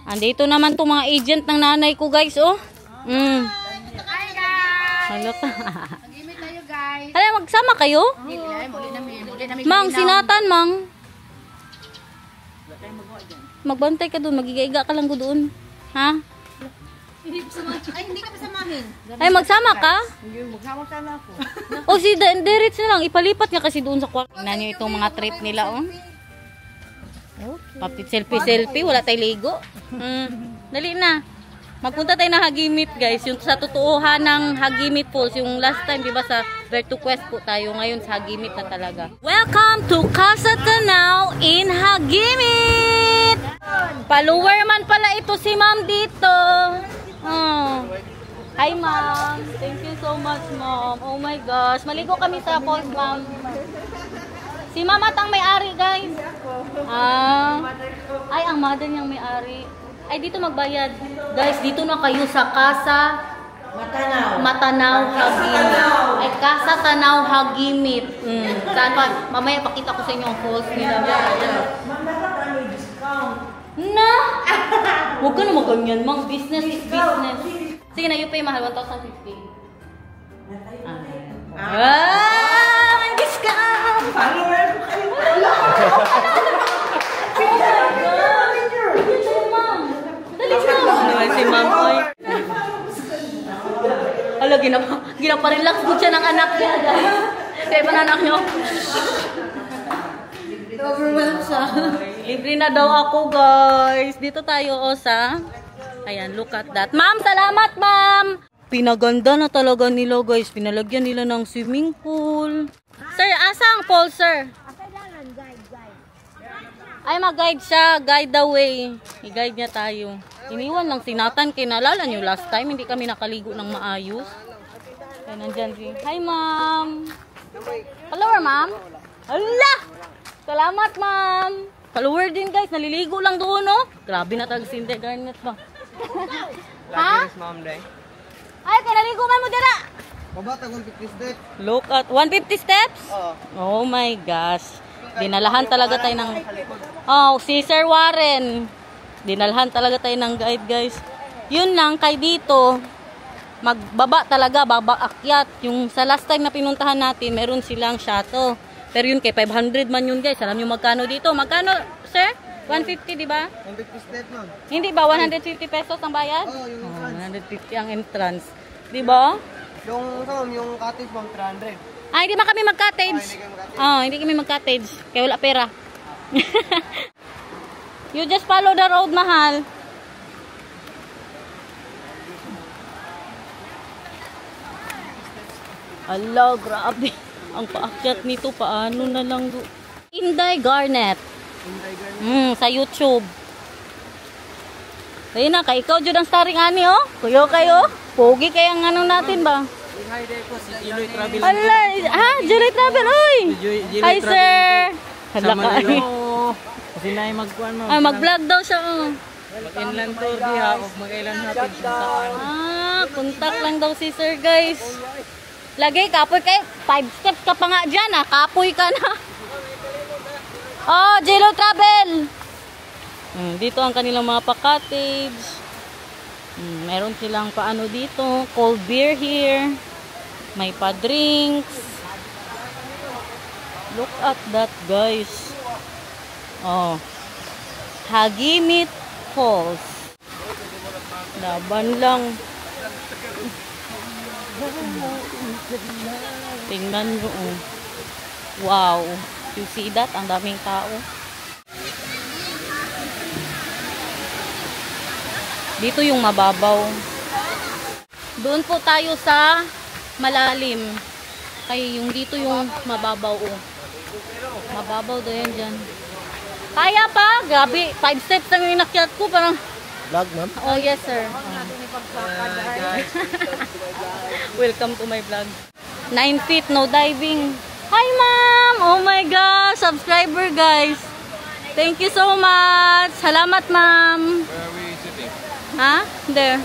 Andito naman itong mga agent ng nanay ko, guys, oh. Hi guys! Halata. Mag-imit tayo guys. Hala, magsama kayo? Muli namin. Mang, sinatan, Mang. Magbantay ka doon, magigaiga ka lang ko doon. Ha? Ay, hindi ka pasamahin. Ay, magsama ka? Hindi, magsama sana ako. O si Derits na lang, ipalipat niya kasi doon sa kwarto. Tingnan niyo itong mga trip nila, oh. Papit selfie, wala tayo ligo. Dali na. Magpunta tayo ng Hagimit, guys. Yung sa totoohan ng Hagimit Falls. Yung last time, di ba, sa Where to Quest po tayo. Ngayon sa Hagimit na talaga. Welcome to Casa Tanaw in Hagimit! Follower man pala ito si ma'am dito. Oh. Hi, ma'am. Thank you so much, ma'am. Oh my gosh. Maligo kami sa falls, ma'am. Si mama ang may-ari, guys. Ay, ang mother niyang may-ari. Ay, dito magbayad. Guys, dito na kayo sa Casa Matanaw Hagimit. Ay, Casa Tanaw Hagimit. Saan pa? Mamaya pakita ko sa inyo ang falls nila. Na? Huwag ka na maganyan, mang. Business is business. Sige na, you pay mahal. 1,050. May discount! Follower ko kayo. Dali na. Si ma'am. Hala, ginapa-relax ko siya ng anak niya. Kaya pa anak niyo. Overwhelmed siya. Libre na daw ako, guys. Dito tayo, sa... Ayan, look at that. Ma'am, salamat, ma'am! Pinaganda na talaga nila, guys. Pinalagyan nila ng swimming pool. Sir, asang pool, sir? Ay, mag-guide siya. Guide the way. I-guide niya tayo. Iniwan lang sinatan. Kinalala nyo last time. Hindi kami nakaligo ng maayos. Ayan, nandyan si... Hi, ma'am! Follower, ma'am? Hala! Salamat, ma'am! Follower din, guys. Naliligo lang doon, no? Grabe na talaga si Inde Garnet ba? Ha? Ay, kanaligo man mo dira. Mabata 150 steps. Look at 150 steps? Oh my gosh. Dinalahan talaga tayo ng... Oh, si Sir Warren. Dinalahan talaga tayo ng guide, guys. Yun lang, kay dito, magbaba talaga, baba akyat. Yung sa last time na pinuntahan natin, meron silang shuttle. Pero yun, kay 500 man yun, guys. Alam nyo magkano dito? Magkano, sir? 150, di ba? 150 steps, ma'am. Hindi ba? 150 pesos ang bayad? Oo, yung entrance. 150 ang entrance. Di ba? Yung cottage, ma'am, 300. Ay, hindi ba kami mag-cottage? Hindi kami mag-cottage. Kaya wala pera. You just follow the road, mahal. Ala, grabe. Ang paakyat nito, paano na lang. Inday Garnet. Sa YouTube. Ayun na, kay ikaw dyan ang starring ani, oh. Kuyo kayo. Pogi kayang ano natin ba? Hi there po, si Jiloy Travel. Hala, ha? Jiloy Travel, oy. Hi, sir. Hala ka. Kasi na yung magkuhan, ma'am. Mag-vlog daw siya, oh. Mag-inland tour diha, o mag-island hatid. Contact lang daw si sir, guys. Lagay, kapoy kayo. 5 steps ka pa nga dyan, ha? Kapoy ka na. Oh, Jilo Travel. Dito ang kanilang mga pa-cottage. Meron silang paano dito. Cold beer here. May pa-drinks. Look at that, guys. Oh. Hagimit Falls. Laban lang. Tingnan nyo, oh. Wow. You see that? Ang daming tao. Dito yung mababaw. Doon po tayo sa malalim. Kaya yung dito yung mababaw, oh. Mababaw daw yan dyan. Kaya pa? Grabe. 5 steps lang yung inakyat ko. Parang... Vlog, ma'am? Oh, yes, sir. Welcome to my vlog. 9 feet, no diving. Hi, ma'am! Oh my gosh! Subscriber, guys. Thank you so much. Salamat, ma'am. Where are we sitting? Ha? There.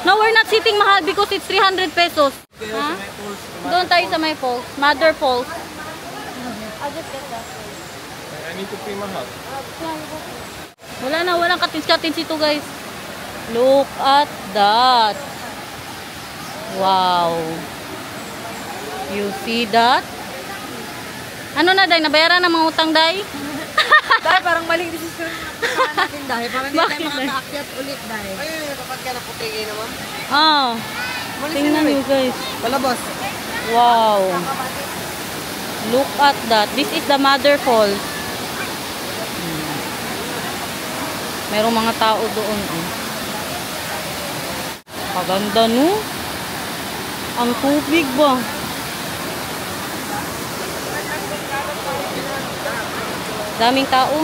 No, we're not sitting, mahal, because it's 300 pesos. Ha? Doon tayo sa may falls. Mother Falls. I'll just get that. I need to pay mahal. Wala na, walang katins-katins ito guys. Look at that. Wow. You see that? Ano na, Day? Nabayaran ng mga utang, Day? Dahil parang maling desisyon natin dahil. Parang hindi Bakit, tayo Day? makakaakyat ulit dahil. Ayun, kapag ka naputigay naman. Oh. Tingnan nyo guys. Palabas. Wow. Look at that. This is the Mother Falls. Merong mga tao doon. Paganda no? Ang tubig ba? Daming tao.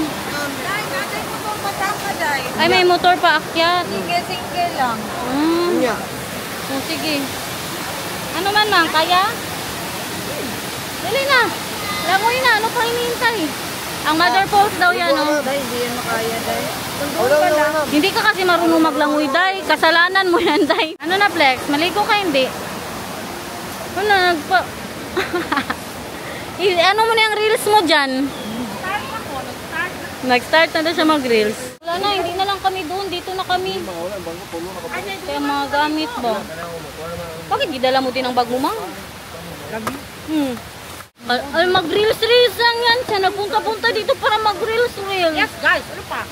Ay, may motor pa akyat. Single lang. Yeah. Oh, sige. Ano man lang, kaya? Dali na. Langoy na. Ano pang hinihintay? Ang Mother Falls daw yan, oh. Dahil hindi yan makaya dahil. Hindi ka kasi marunong maglangoy, Day. Kasalanan mo yan, Day. Ano na, Flex? Maligo ka, hindi? Ano na, ano mo na yung reels mo dyan? Nag-start na siya mag-reels. Wala na, hindi na lang kami doon. Dito na kami. Kaya mga gamit ba? Bakit gidala mo din ang bag mo, Mang? Mag-reels lang yan. Siya nagpunta-punta dito para mag-reels. Yes guys, ano pa?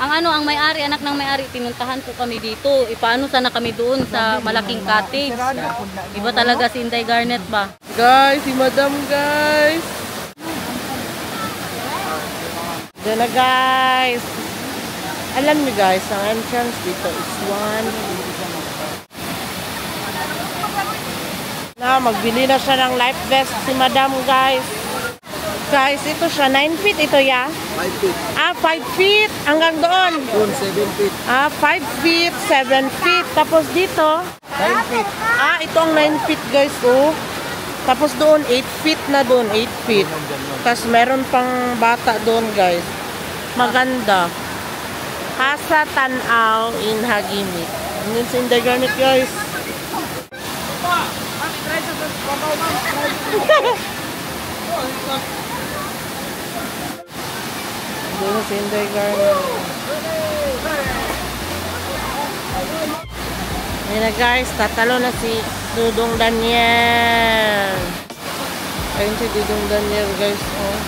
Ang may-ari, anak ng may-ari, pinuntahan po kami dito. Paano sana kami doon sa malaking cottage? Iba talaga si Inday Garnet ba? Guys, si Madam guys. Diyan na guys. Alam niyo guys, ang entrance dito is 1. Magbili na siya ng life vest si Madam guys. Guys, ito siya. 9 feet ito ya? 5 feet. 5 feet. Hanggang doon. Doon, 7 feet. 5 feet, 7 feet. Tapos dito. 9 feet. Ito ang 9 feet guys. Oh. Tapos doon, 8 feet na doon. 8 feet. Tapos meron pang bata doon guys. Maganda. Casa Tanaw in Hagimit. Yun sa Inday Garnet guys. Doon sa Inday Garnet. Ayan na guys, tatalo na si Dudong Daniel. Ayun si Dudong Daniel guys. Oh.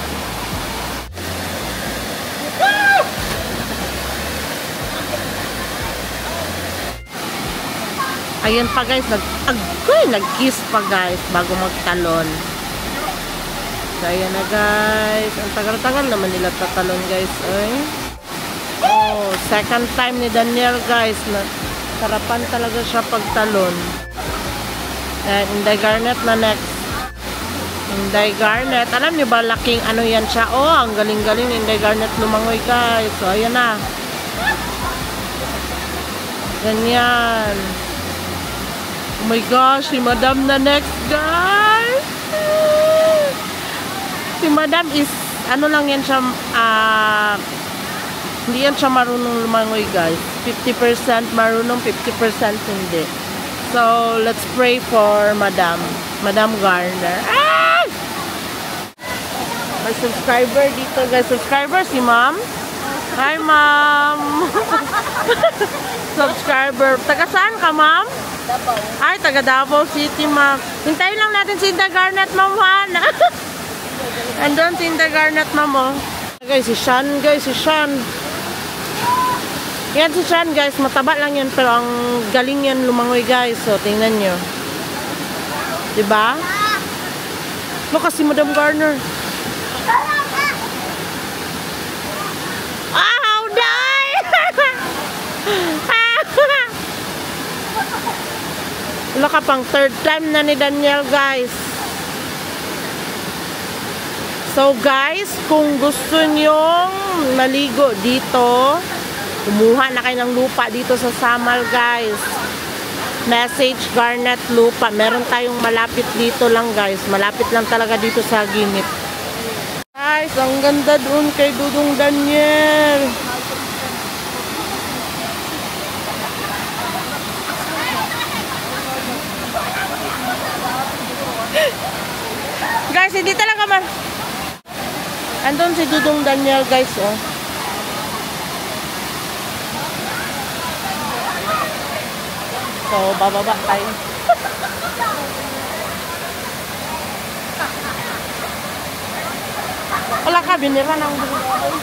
Ayun pa guys, nag-kiss pa guys bago magtalon. So ayan na guys. Ang tagal-tagal naman nila tatalon guys. Ay. Oh, second time ni Daniel guys. Sarapan talaga siya pagtalon. And Inday Garnet na next. Inday Garnet. Alam niyo ba laking ano yan siya? Oh, ang galing-galing ni Inday Garnet lumangoy guys. So ayan na. Ganyan. Oh my gosh, si Madam na next guys. Si Madam is, ano lang yan siya, hindi yan siya marunong lumangoy guys. 50% marunong, 50% hindi. So, let's pray for Madam Garner. Ah! May subscriber dito guys. Subscriber si Ma'am. Hi Ma'am. Subscriber. Taga saan ka Ma'am? Davao. Ay, taga Davao City Ma'am. Hintayin lang natin si Inday Garnet Ma'am Juana. Andun si Inday Garnet Ma'am oh. Guys, si Sean guys, si Sean. Yan si Sean guys, mataba lang yan pero ang galing yan lumangoy guys. So, tingnan nyo. Diba? Look si Madam Garner. How die! Wala ka pang third time na ni Daniel guys. So guys, kung gusto nyong maligo dito, kumuha na kayo ng lupa dito sa Samal guys. Message Garnet Lupa. Meron tayong malapit dito lang guys. Malapit lang talaga dito sa Hagimit. Guys, ang ganda doon kay Dudong Daniel. Guys, hindi talaga andun si Dudong Daniel guys oh. So, bababa tayo. Wala ka, binira ng buhay.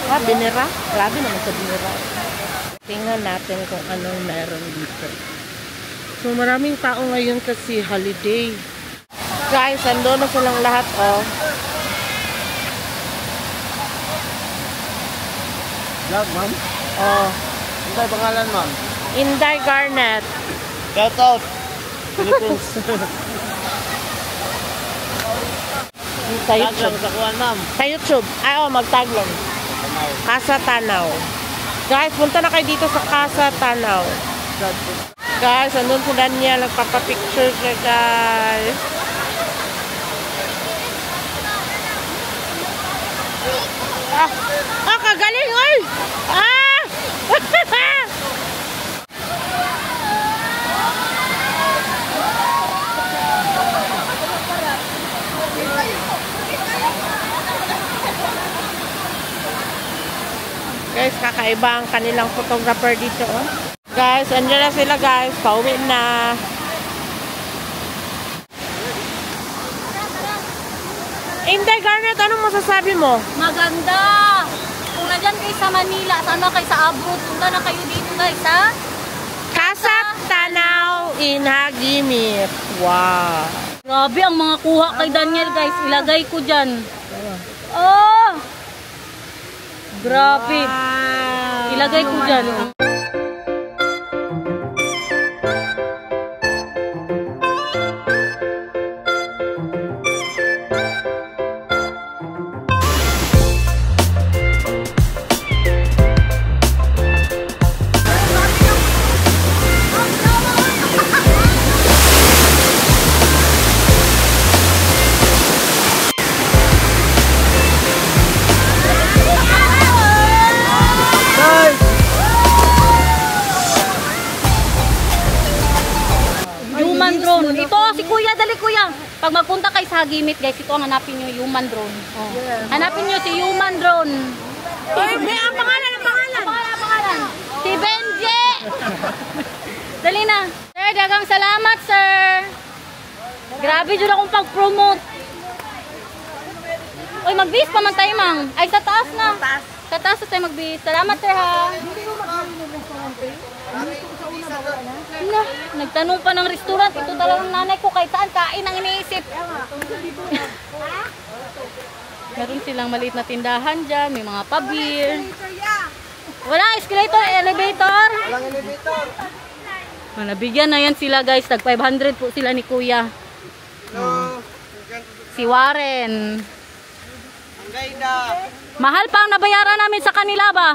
Ah, binira? Grabe naman sa binira. Tingnan natin kung anong meron dito. So, maraming tao ngayon kasi holiday. Guys, ando na silang lahat, oh. Vlog, ma'am? Oh. Ano tayo pangalan, ma'am? Inday Garnet. Shout out! Philippines. Sa Tag lang YouTube. sa kuwan, ma'am. Sa YouTube. Ay, oh, magtag lang. Casa Tanaw. Guys, punta na kayo dito sa Casa Tanaw. Guys, andun si Daniel. Nagpapapicture siya, guys. Ah, kagaling, oy! Ah! Guys, kakaiba ang kanilang photographer dito, oh. Guys, andyan na sila, guys. Pauwi na. Inday Garnet, anong masasabi mo? Maganda! Kung nandyan kayo sa Manila, sana kayo sa abroad, punta na kayo dito guys, ha? Casa Tanaw in Hagimit. Wow. Grabe ang mga kuha kay Daniel guys, ilagay ko dyan. Oh! Grabe. Wow. Ilagay ko dyan. Human drone. Ito, si Kuya, dali Kuya. Pag magpunta kayo sa Hagimit, guys, ito ang hanapin nyo, human drone. Oh. Hanapin nyo si human drone. May ang pangalan, ang pangalan. Ang pangalan. Si Benji. Dali na. Sir, dagang salamat, sir. Grabe dyan akong pag-promote. Uy, mag-bis pa man tayo, mang. Ay, sa taas na. Sa taas na tayo mag-bis. Salamat, sir, ha. Na, nagtanong pa ng restaurant. Ito talagang nanay ko kahit saan kain ang iniisip. Meron silang maliit na tindahan dyan. May mga pa-beer. Walang escalator, elevator. Walang elevator. Nabigyan na yan sila guys. Tag 500 po sila ni Kuya. Hello. Si Warren. Ang ganda. Mahal pa ang nabayaran namin sa kanila ba?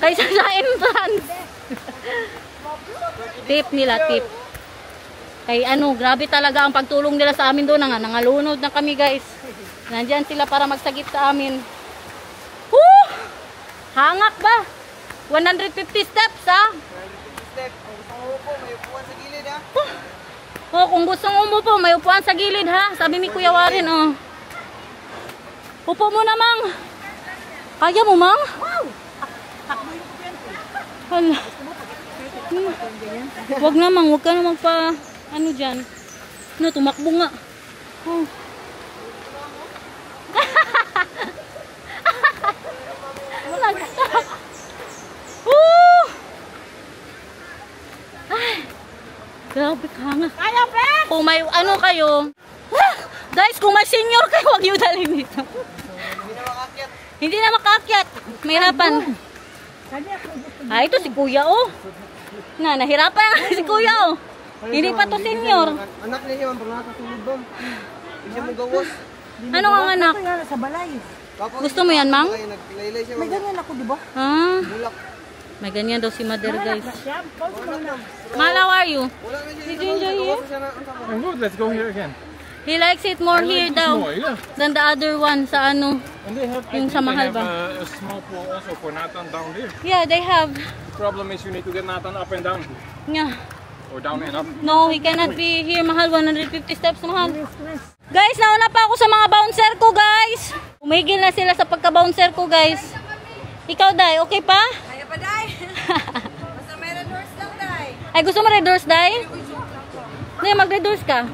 Kaysa sa entrance. Tip nila, tip. Kay ano, grabe talaga ang pagtulong nila sa amin doon. Nangalunod na kami guys. Nandyan sila para magsagip sa amin. Woo! Hangak ba? 150 steps ha? Step. Umupo, may upuan sa gilid, ha? Oh, kung gustong umupo, may upuan sa gilid ha. Sabi ni Kuya Warren, oh. Upo mo na, Mang. Kaya mo, Mang? Hala. Wag na, Mang. Wag ka na magpa, ano dyan. No, tumakbo nga. Oh. Woo! Ay, grabe ka nga. Kaya, Pet! Kung may ano kayo, guys, kung may senior kayo, huwag nyo dalhin dito. Hindi na makaakyat. Mahirapan. Ah, ito si Kuya, oh. Nahirapan si Kuya, oh. Hindi pa to senior. Anak niya yung pag nakasunod ba? Hindi siya magawas. Ano ang anak? Sa balay. Gusto mo yan, Mang? Naglaylay siya. May ganyan ako, di ba? Ah, Bulak. may ganyan daw si Mother, guys. Siya, pause mo na. Mahal, how are you? Wala na siya. Did you enjoy here? I'm good. Let's go here again. He likes it more here daw More, yeah. than the other one sa ano. And they have, Yung sa mahal ba? a small pool also for Nathan down there. Yeah, they have. The problem is you need to get Nathan up and down. Yeah. Or down and up. No, he cannot be here, mahal. 150 steps, mahal. Guys, nauna pa ako sa mga bouncer ko, guys. Umigil na sila sa pagka-bouncer ko, guys. Ikaw, Day, okay pa? Kaya pa, Day. Basta Ay, gusto mo red doors, Day? Hindi, mag-red doors ka.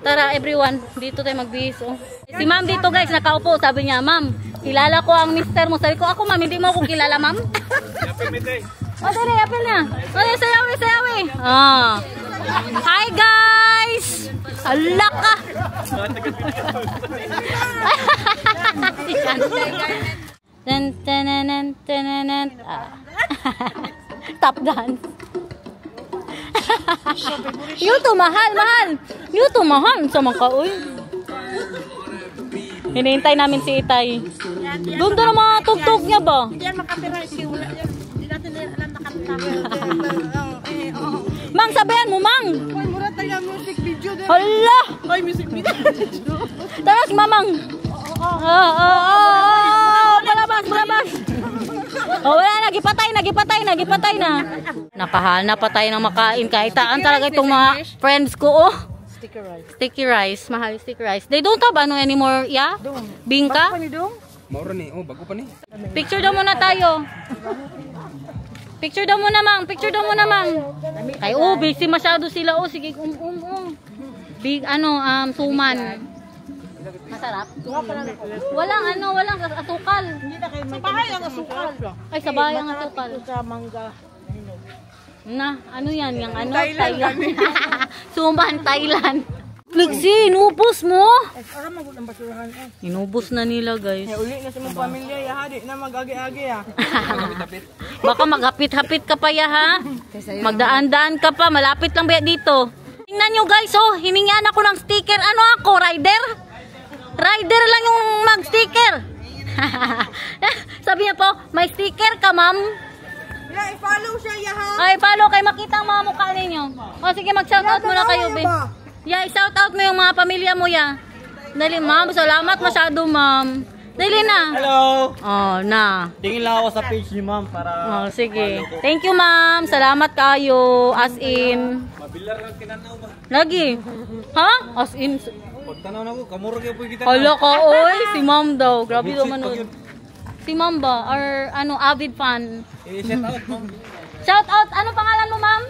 Tara, everyone. Dito tayo magbihis, oh. Si ma'am dito, guys, nakaupo. Sabi niya, ma'am, kilala ko ang mister mo. Sabi ko, ako, ma'am, hindi mo ako kilala, ma'am. O, dali, apel na. O, sayawi, sayawi. Ah. Hi, guys! Ala ka! Tap dance. Yuto, mahal, mahal. Yuto, mahal. Sama ka, uy. Hinihintay namin si Itay. Doon doon ang mga tugtog niya ba? Hindi yan makapirize yung wala yan. Hindi natin alam nakapirize. Mang, sabihan mo, Mang. Uy, mura tayo music video din. Hala! Uy, music video. Taras, Mamang. Palabas, palabas. Oh, wala, nagipatay na. Napahal na pa tayo ng makain. Kahitaan talaga itong mga friends ko, oh. Sticky rice. Sticky rice, mahal sticky rice. They don't have ano anymore, yeah? Bingka? Maura ni, oh, bago pa ni. Picture daw muna tayo. Picture daw muna, Mang. Picture daw muna, Mang. Ay, oh, busy masyado sila. Oh, sige, Big, suman. Masarap? Walang asukal. Sa bahay ang asukal. Ay, sa bahay ang asukal. Sa mangga. Na, ano yan? Yung ano? Thailand. Suman, Thailand. Flexi, inubos mo. Ara magud ang basurahan. Inubos na nila, guys. Uli na sa mga pamilya, yahadi na mag-agi-agi ah. Baka maghapit-hapit ka pa ya, ha? Magdaan-daan ka pa. Malapit lang ba dito? Tingnan nyo, guys, oh. Hiningan ako ng sticker. Ano ako? Rider? Rider lang yung mag-sticker. Sabi niya po, may sticker ka, ma'am. Yeah, i-follow siya, yaha. Ay, follow kayo. Makita ang mga mukha ninyo. O, sige, mag-shoutout muna kayo, be. Yeah, i-shoutout mo yung mga pamilya mo, ya. Dali, ma'am. Salamat masyado, ma'am. Dali na. Hello! Oh, na. Tingin lang ako sa page ni ma'am para... Oh, sige. Thank you, ma'am. Salamat kayo. As in. Mabilar lang kinanaw ba? Lagi. Ha? As in. Pagtanaw na ko, kamura kayo po kita. Hala ka, oy. Si ma'am daw. Grabe daw manood. Si ma'am ba? Or avid fan? Shout out, ma'am. Shout out. Ano pangalan mo, ma'am?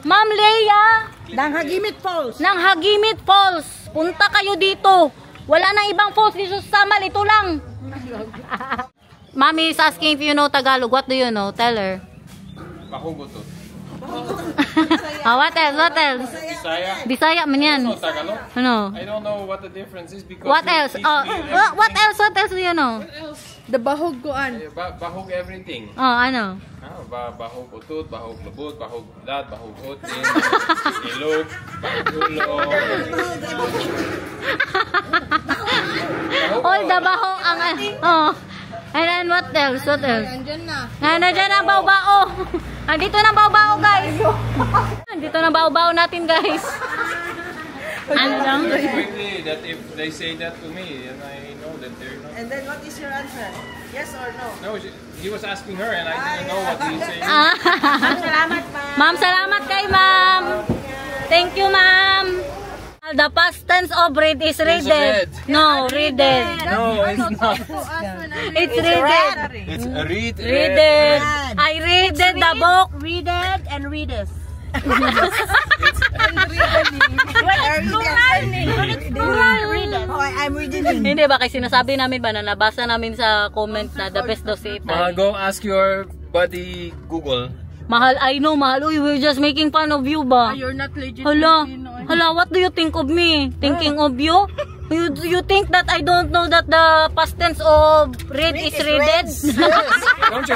Ma'am Leia. Nang Hagimit Falls. Nang Hagimit Falls. Punta kayo dito. Wala nang ibang falls dito sa Samal. Ito lang. Mommy is asking if you know Tagalog. What do you know? Tell her. Bahugotot. What else? What else? Bisaya. Bisaya man yan. No Tagalog. Ano? I don't know what the difference is because What you else? teach Oh, me what else? What else do you know? The bahog kuan. bahog everything. Oh, ano? Bahog utot, bahog lubot, bahog lat, bahog otin, ilog, bahog ulo. All the baho ang oh. And then what else? What else? Andyan na. Nandiyan ang bao-bao. Andito na bao-bao, guys. Andito na bao-bao natin, guys. Ano lang? Quickly, that if they say that to me, then I know that they're not. And then what is your answer? Yes or no? No, he was asking her and I didn't know what he's saying. Salamat, ma'am. Ma'am, salamat kay ma'am. Thank you, ma'am. The past tense of read is readed. No, readed. No, it's not. It's readed. It's a read. Readed. I readed the book. Readed and readers. I'm reading. Hindi ba kasi sinasabi namin ba na nabasa namin sa comment na the best daw si Itay. Go ask your buddy Google. Mahal, I know, mahal. Uy, we're just making fun of you ba? You're not legit. Hala, what do you think of me? Thinking of you? You think that I don't know that the past tense of read is readed? Don't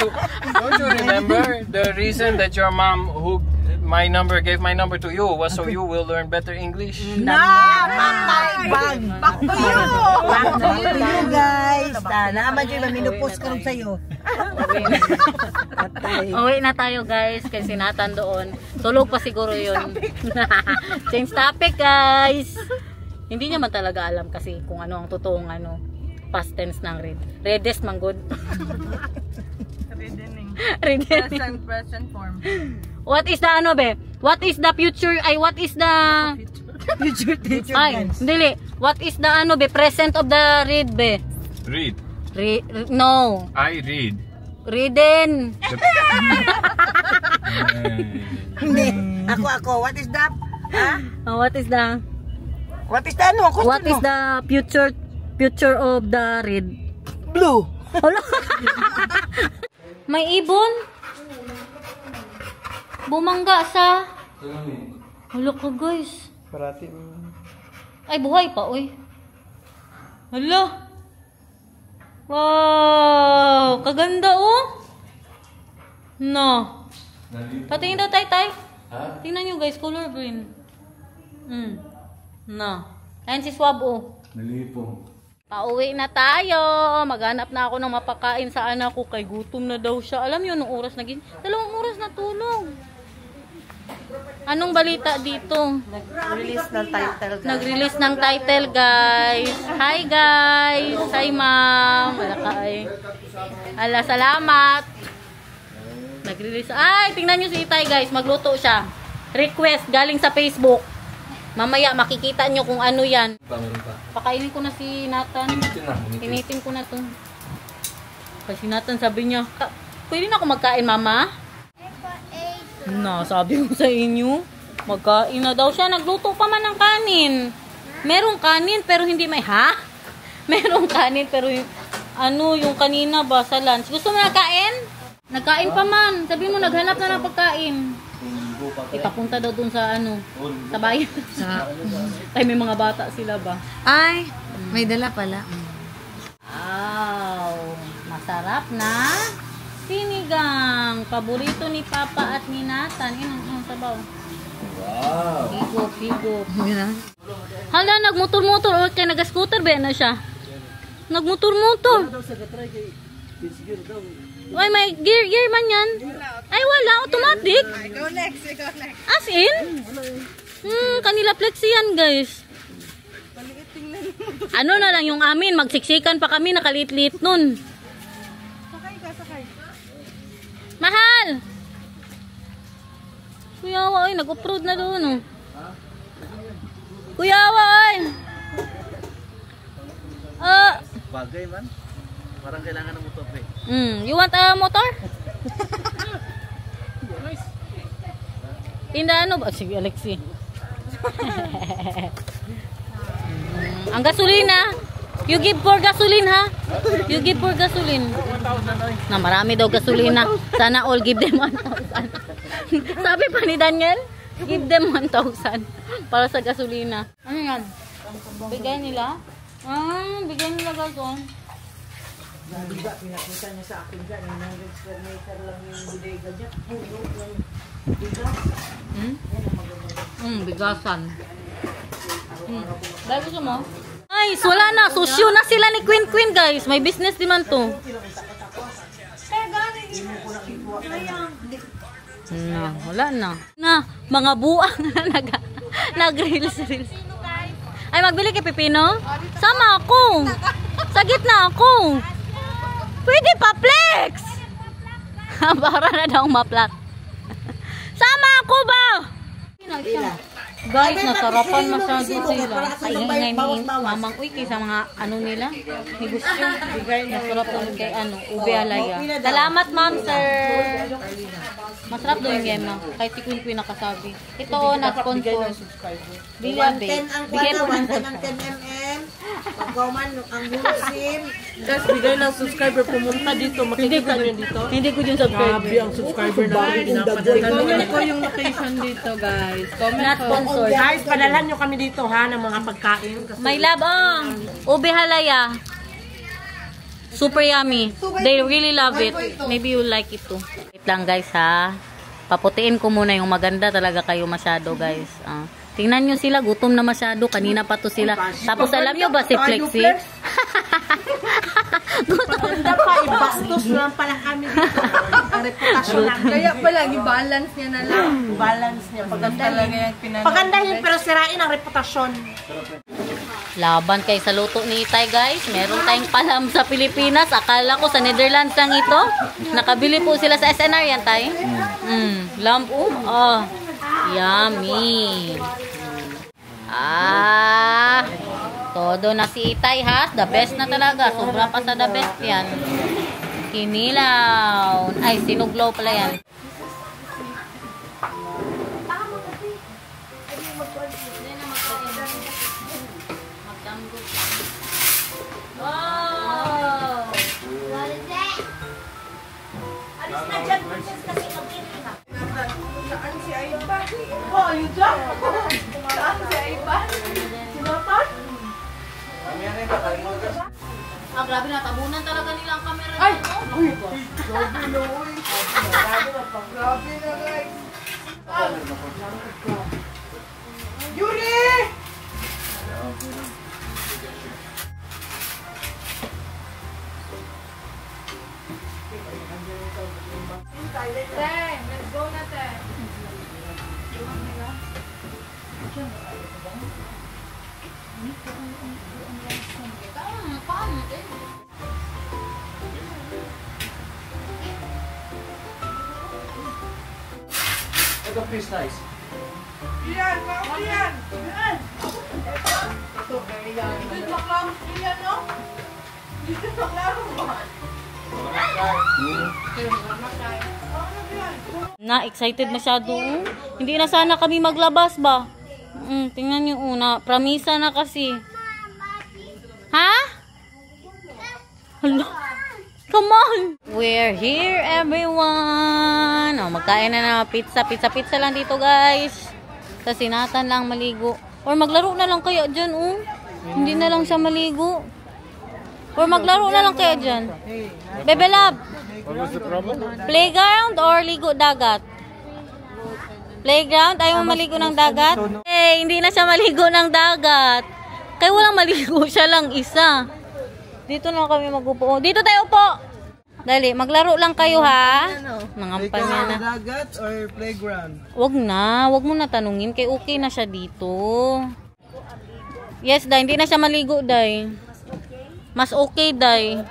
you remember the reason that your mom gave my number to you was so you will learn better English? Back to you guys. Naman dyan, maminupos ka rin sa'yo. Uwi na tayo, guys, kasi sinatan doon. Tulog pa siguro yun. Change topic, guys. Hindi niya man talaga alam kasi kung ano ang totoong past tense ng read. Readest man good. Reading. Present form. What is the be? What is the future? What is the Future ay, dili. What is the be? Present of the read be? Read. No. I read. Reading. Hindi. Ako. What is that? Ha? What is the What is that? Ano? what is the future of the red? Blue. Hala. May ibon. Bumangga sa. Hala ka guys. Parati. Ay buhay pa oy. Hala. Wow, kaganda oh. No. Patingin daw tay. Tingnan nyo guys, color green. No. Ayan si Swab oh. Nalipong. Pauwi na tayo. Maghanap na ako ng mapakain sa anak ko. Kay gutom na daw siya. Alam nyo, nung oras na 2 oras na tulog. Anong balita dito? Nag-release ng title. Nag-release ng title, guys. Hi, guys. Hi, ma'am. Wala ka ay. Ala, salamat. Nag-release. Ay, tingnan nyo si Itay, guys. Magluto siya. Request galing sa Facebook. Mamaya, makikita nyo kung ano yan. Pakainin ko na si Nathan. Initin ko na to. Kasi Nathan sabi niya, pwede na ako magkain, mama? No, sabi ko sa inyo, magkain na daw siya. Nagluto pa man ng kanin. Merong kanin pero hindi may, ha? Merong kanin pero yung kanina ba sa lunch. Gusto mo nagkain? Nagkain pa man. Sabi mo, naghanap na ng pagkain. Ipapunta daw dun sa sa bayan. Ay, may mga bata sila ba? Ay, may dala pala. Wow, masarap na sinigang. Paborito ni Papa at ni Nathan. Ang sabaw. Wow. Higop. Hala, nagmotor-motor. O, kaya nag-scooter ba na siya? Nagmotor-motor. Ay, may gear man yan. Ay, wala. Automatic. Go next. As in? Kanila flexi yan, guys. Ano na lang yung amin. Magsiksikan pa kami. Nakaliit-liit nun. Sakay. Mahal! Kuyawa, ay. Nag-upload na doon, oh. Kuyawa, ay. Bagay man. Parang kailangan ng motor eh. You want a motor? Tinda ano ba? Sige, Alexi. Ang gasolina. You give for gasoline, ha? You give for gasoline. Na marami daw gasolina. Sana all give them 1,000. Sabi pa ni Daniel, give them 1,000 para sa gasolina. Ano yan? Bigay nila? Bigay nila gason. Pinakita niya sa akin dyan, 900 square meter lang yung bodega dyan. Bigasan. Dahil gusto mo? Ay, wala na. Susyo na sila ni Queen, guys. May business din man to. Wala na. Mga buang na nag-reels. Ay, magbili kay Pipino? Sama ako. Sa gitna ako. Pwede pa, flex! Para na daw ma-flat. Sama ako ba? Guys, nasarapan masyado sila. Ay, ingay ni Mamang Uy kaysa mga nila. Negosyo. Masarap doon kay Ube Alaya. Salamat, ma'am, sir. Masarap doon yung game, kahit si Queen nakasabi. Ito, nag-sponsor. Bilabe. Bigay po ng 10mm. Pagkaman ang busim. Guys, bigay ng subscriber. Pumunta dito. Makikita nyo dito. Hindi ko yung subscriber. Grabe ang subscriber namin. Comment ko yung location dito, guys. Not sponsored. Guys, padalhan nyo kami dito ha ng mga pagkain. May labong. Ube Halaya. Super yummy. They really love it. Maybe you like it too. Wait lang guys ha. Paputiin ko muna yung maganda talaga kayo masyado guys. Tingnan nyo sila, gutom na masyado. Kanina pa to sila. Tapos alam nyo ba si Flexi? Gutom na pa, ibastos lang pala kami dito. Ang reputasyon namin. Kaya pala, i-balance niya na lang. Balance niya. Pagandahin. Pagandahin pero sirain ang reputasyon. Laban kay sa luto ni Itay guys. Meron tayong palam sa Pilipinas. Akala ko sa Netherlands lang ito. Nakabili po sila sa SNR yan tay. Lamb yummy. Todo na si Itay ha. The best na talaga. Sobra pa sa the best yan. Kinilaw. Ay, sinuglaw pala yan. Ah, grabe na, tabunan talaga nila ang camera. Ay! Ito fish nice. Na, excited masyado. Hindi na sana kami maglabas ba? Tingnan niyo una. Pramisa na kasi. Ha? Hala. Come on! We're here, everyone! Oh, magkain na ng pizza. Pizza lang dito, guys. Sa sinatan lang maligo. Or maglaro na lang kaya dyan, oh. Hindi na lang siya maligo. Or maglaro na lang kaya dyan. Bebe Love! What was the problem? Playground or ligo dagat? Playground? Ayaw mo maligo ng dagat? Eh, hindi na siya maligo ng dagat. Kaya walang maligo, siya lang isa. Dito na kami mag-upo. Dito tayo upo! Dali, maglaro lang kayo ha. Nangampan niya na. Dagat or playground? Wag mo na tanungin. Kaya okay na siya dito. Yes, Day. Hindi na siya maligo, Day. Mas okay, Day.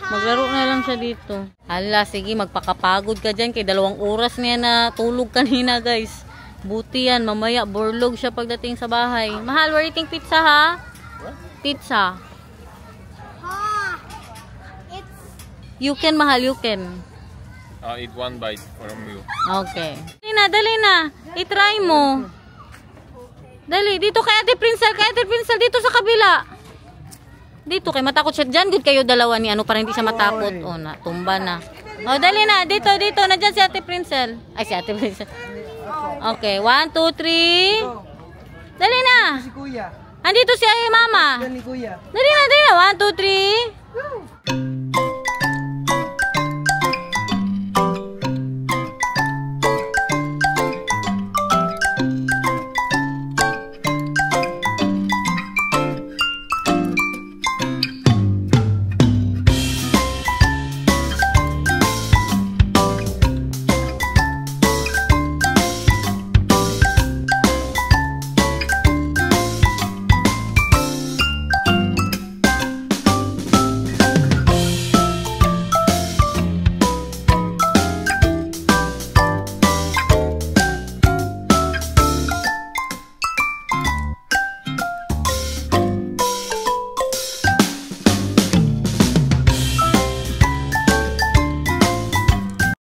Maglaro na lang siya dito. Hala, sige, magpakapagod ka dyan. Kay 2 oras niya na tulog kanina, guys. Buti yan. Mamaya, borlog siya pagdating sa bahay. Mahal, we're eating pizza, ha? Pizza. You can, mahal, you can. I'll eat 1 bite from you. Okay. Dali na. I-try mo. Dali, dito kay Ate Princel. Dito sa kabila. Dito, kay matakot siya dyan. Good kayo dalawa ni ano para hindi siya matakot. O, tumba na. O, dali na. Dito. Nandiyan si Ate Princel. Ay, si Ate Princel. Okay, 1, 2, 3. Dali na. Si Kuya. Andito si Mama. Yan ni Kuya. Dali na. 1, 2, 3.